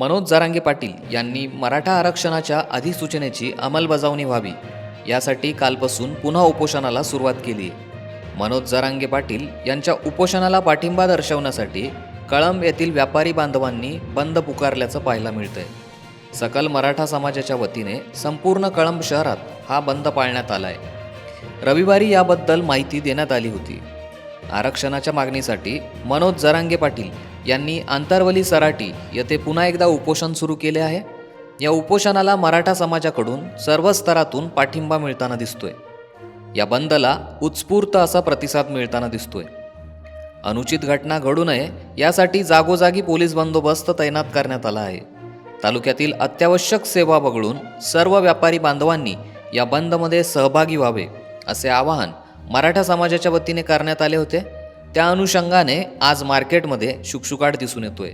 मनोज जरांगे पाटील यांनी मराठा आरक्षणाच्या अधिसूचनेची अंमलबजावणी व्हावी यासाठी कालपासून पुन्हा उपोषणाला सुरुवात केली आहे. मनोज जरांगे पाटील यांच्या उपोषणाला पाठिंबा दर्शवण्यासाठी कळंब येथील व्यापारी बांधवांनी बंद पुकारल्याचं पाहायला मिळतंय. सकल मराठा समाजाच्या वतीने संपूर्ण कळंब शहरात हा बंद पाळण्यात आलाय. रविवारी याबद्दल माहिती देण्यात आली होती. आरक्षणाच्या मागणीसाठी मनोज जरांगे पाटील यांनी आंतरवली सराटी येथे पुन्हा एकदा उपोषण सुरू केले आहे. या उपोषणाला मराठा समाजाकडून सर्व स्तरातून पाठिंबा मिळताना दिसतोय. या बंदला उत्स्फूर्त असा प्रतिसाद मिळताना दिसतोय. अनुचित घटना घडू नये यासाठी जागोजागी पोलीस बंदोबस्त तैनात करण्यात आला आहे. तालुक्यातील अत्यावश्यक सेवा वगळून सर्व व्यापारी बांधवांनी या बंदमध्ये सहभागी व्हावे असे आवाहन मराठा समाजाच्या वतीने करण्यात आले होते. त्या अनुषंगाने आज मार्केटमध्ये शुकशुकाट दिसून येतोय.